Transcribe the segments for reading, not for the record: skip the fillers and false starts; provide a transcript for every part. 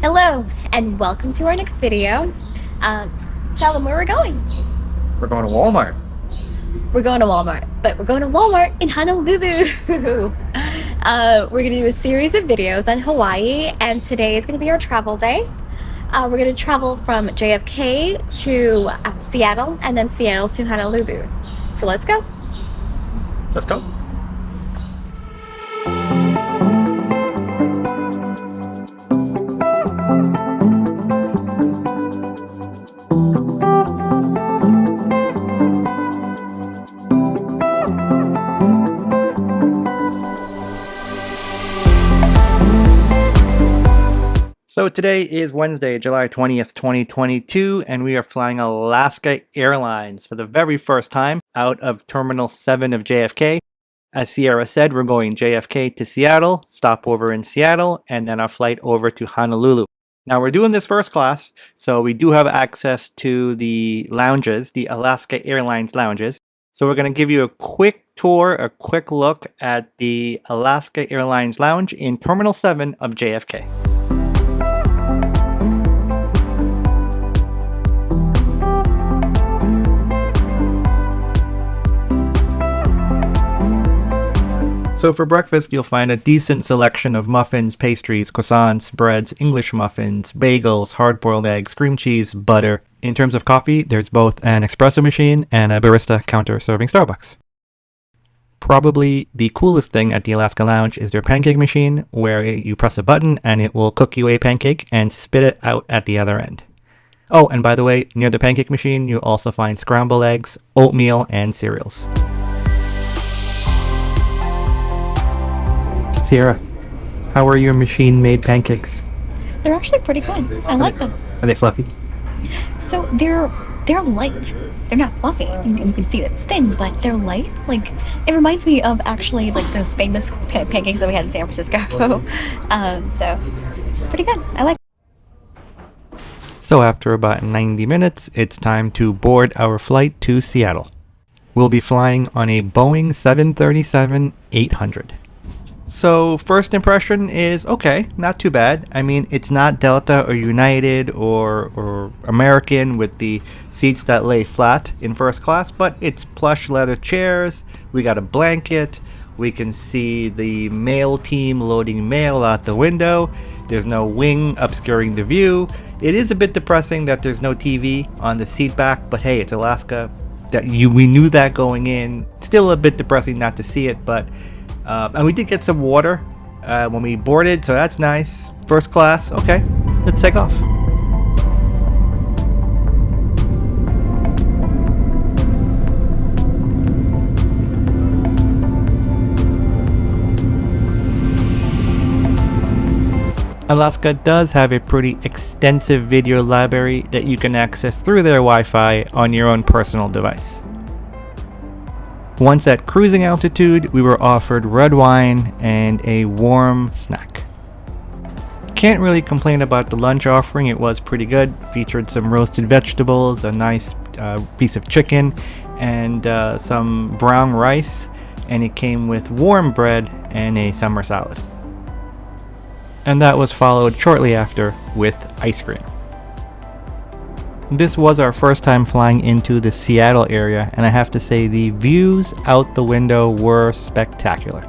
Hello, and welcome to our next video. Tell them where we're going. We're going to Walmart. We're going to Walmart, but we're going to Walmart in Honolulu. We're going to do a series of videos on Hawaii, and today is going to be our travel day. We're going to travel from JFK to Seattle, and then Seattle to Honolulu. So let's go. Let's go. So today is Wednesday, July 20th, 2022, and we are flying Alaska Airlines for the very first time out of Terminal 7 of JFK. As Sierra said, we're going JFK to Seattle, stopover in Seattle, and then our flight over to Honolulu. Now we're doing this first class, so we do have access to the lounges, the Alaska Airlines lounges. So we're going to give you a quick tour, a quick look at the Alaska Airlines lounge in Terminal 7 of JFK. So for breakfast, you'll find a decent selection of muffins, pastries, croissants, breads, English muffins, bagels, hard-boiled eggs, cream cheese, butter. In terms of coffee, there's both an espresso machine and a barista counter serving Starbucks. Probably the coolest thing at the Alaska Lounge is their pancake machine, where you press a button and it will cook you a pancake and spit it out at the other end. Oh, and by the way, near the pancake machine, you'll also find scrambled eggs, oatmeal, and cereals. Sierra, how are your machine-made pancakes? They're actually pretty good. I like them. Are they fluffy? So they're light. They're not fluffy. You can see it's thin, but they're light. Like, it reminds me of actually like those famous pancakes that we had in San Francisco. So it's pretty good. I like it. So after about 90 minutes, it's time to board our flight to Seattle. We'll be flying on a Boeing 737-800. So first impression is okay, not too bad. I mean, it's not Delta or United or American with the seats that lay flat in first class, but it's plush leather chairs. We got a blanket. We can see the mail team loading mail out the window. There's no wing obscuring the view. It is a bit depressing that there's no TV on the seat back, but hey, it's Alaska. We knew that going in. Still a bit depressing not to see it, but and we did get some water when we boarded, so that's nice. First class, okay, let's take off. Alaska does have a pretty extensive video library that you can access through their Wi-Fi on your own personal device. Once at cruising altitude, we were offered red wine and a warm snack. Can't really complain about the lunch offering, it was pretty good. Featured some roasted vegetables, a nice piece of chicken, and some brown rice, and it came with warm bread and a summer salad. And that was followed shortly after with ice cream. This was our first time flying into the Seattle area, and I have to say the views out the window were spectacular.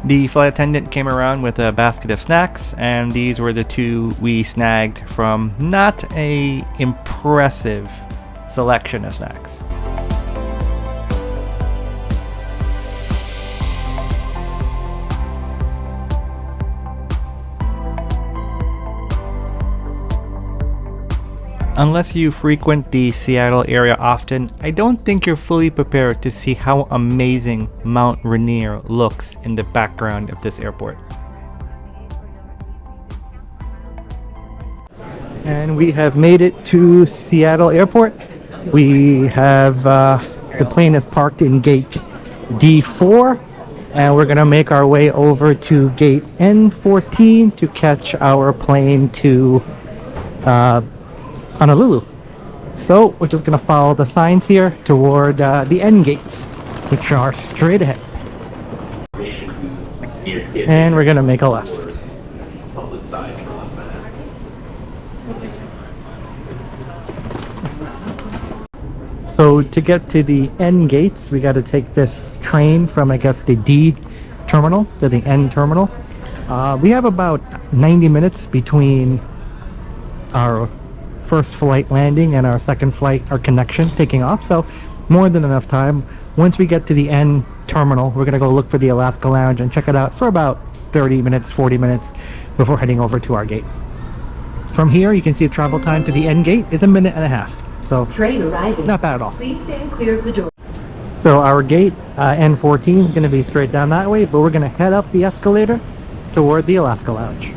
The flight attendant came around with a basket of snacks, and these were the two we snagged from not an impressive selection of snacks. Unless you frequent the Seattle area often, I don't think you're fully prepared to see how amazing Mount Rainier looks in the background of this airport. And we have made it to Seattle Airport. We have, the plane is parked in gate D4, and we're gonna make our way over to gate N14 to catch our plane to Honolulu. So we're just gonna follow the signs here toward the end gates. which are straight ahead. And we're gonna make a left. So to get to the N gates, we got to take this train from, I guess, the D terminal to the N terminal. We have about 90 minutes between our first flight landing and our second flight, our connection, taking off. So more than enough time. Once we get to the N terminal, we're going to go look for the Alaska Lounge and check it out for about 30 minutes, 40 minutes before heading over to our gate. From here, you can see the travel time to the N gate is 1.5 minutes. So Train arriving. not bad at all. Please stand clear of the door. So our gate, N14, is going to be straight down that way, but we're going to head up the escalator toward the Alaska Lounge.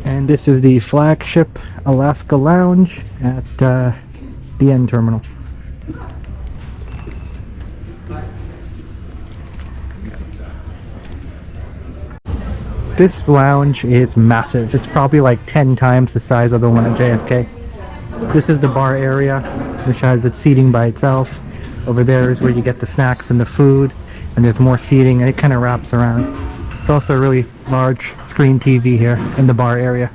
And this is the flagship Alaska Lounge at the N terminal. This lounge is massive. It's probably like 10 times the size of the one at JFK. This is the bar area, which has its seating by itself. Over there is where you get the snacks and the food, and there's more seating, and it kind of wraps around. It's also a really large screen TV here in the bar area.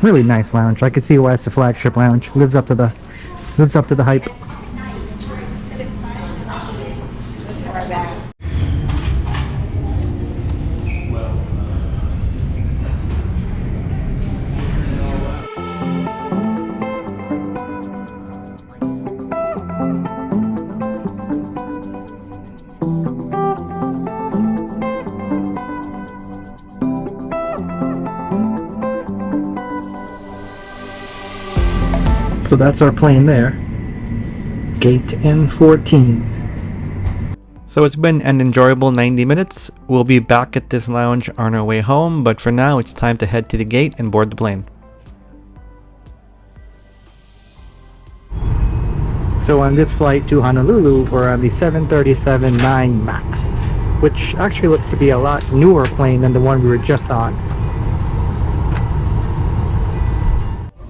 Really nice lounge. I could see why it's the flagship lounge. Lives up to the hype. So that's our plane there. Gate N14. So it's been an enjoyable 90 minutes. We'll be back at this lounge on our way home, but for now it's time to head to the gate and board the plane. So on this flight to Honolulu, we're on the 737-9 MAX, which actually looks to be a lot newer plane than the one we were just on.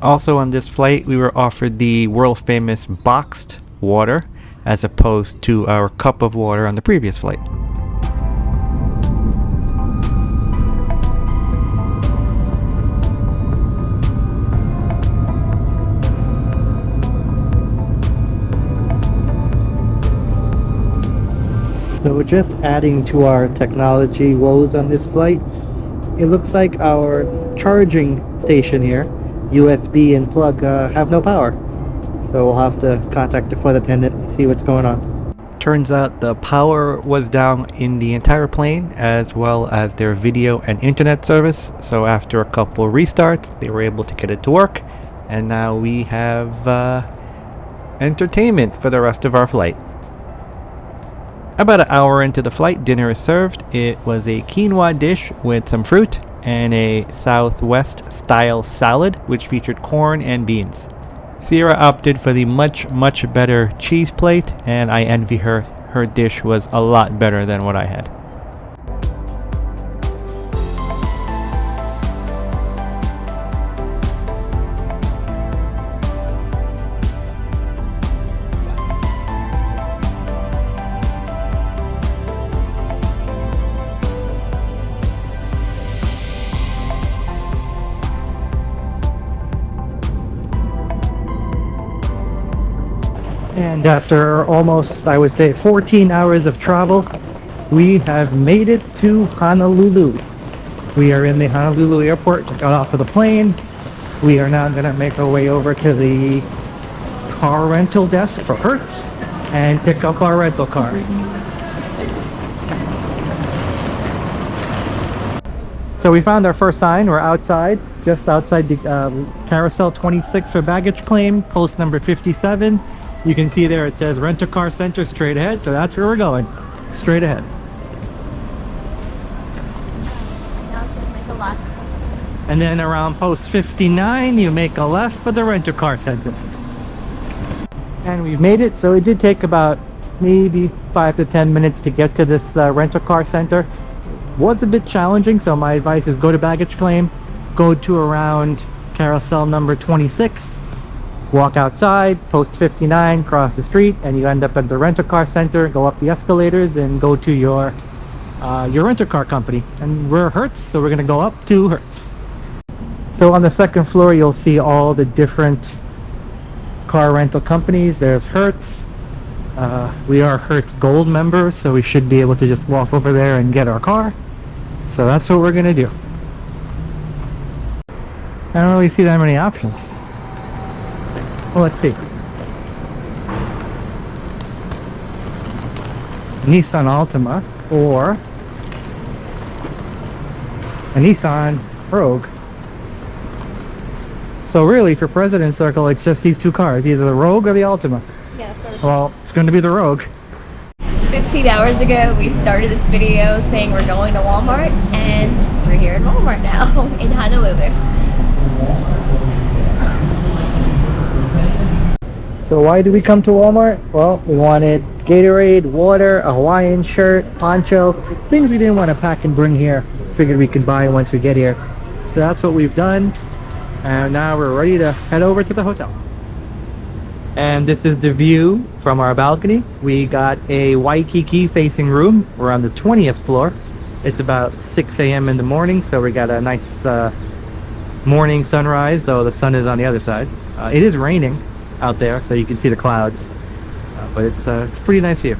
Also on this flight, we were offered the world-famous boxed water as opposed to our cup of water on the previous flight. So just adding to our technology woes on this flight, it looks like our charging station here, USB and plug, have no power. So we'll have to contact the flight attendant and see what's going on. Turns out the power was down in the entire plane, as well as their video and internet service. So after a couple restarts, they were able to get it to work. And now we have entertainment for the rest of our flight. About an hour into the flight, dinner is served. It was a quinoa dish with some fruit and a Southwest style salad which featured corn and beans. Sierra opted for the much better cheese plate, and I envy her. Her dish was a lot better than what I had. And after almost, I would say, 14 hours of travel, we have made it to Honolulu. We are in the Honolulu airport, just got off of the plane. We are now going to make our way over to the car rental desk for Hertz and pick up our rental car. So we found our first sign. We're outside, just outside the carousel 26 for baggage claim, post number 57. You can see there it says Rent-A-Car Center straight ahead, so that's where we're going, straight ahead. Now it says make a left. And then around post 59, you make a left for the Rent-A-Car Center. And we've made it, so it did take about maybe 5 to 10 minutes to get to this Rent-A-Car Center. Was a bit challenging, so my advice is go to baggage claim, go to around carousel number 26, Walk outside, post 59, cross the street, and you end up at the rental car center. Go up the escalators and go to your rental car company. And we're Hertz, so we're gonna go up to Hertz. So on the second floor, you'll see all the different car rental companies. There's Hertz. We are Hertz Gold members, so we should be able to just walk over there and get our car. So that's what we're gonna do. I don't really see that many options. Well, let's see. Nissan Altima or a Nissan Rogue. So really, for President Circle, it's just these two cars, either the Rogue or the Altima. Yeah, that's what I was Well, it's going to be the Rogue. 15 hours ago, we started this video saying we're going to Walmart, and we're here in Walmart now in Honolulu. So why did we come to Walmart? Well, we wanted Gatorade, water, a Hawaiian shirt, poncho, things we didn't want to pack and bring here. Figured we could buy once we get here. So that's what we've done. And now we're ready to head over to the hotel. And this is the view from our balcony. We got a Waikiki facing room. We're on the 20th floor. It's about 6 a.m. in the morning, so we got a nice morning sunrise, though the sun is on the other side. It is raining out there, so you can see the clouds, but it's a pretty nice view.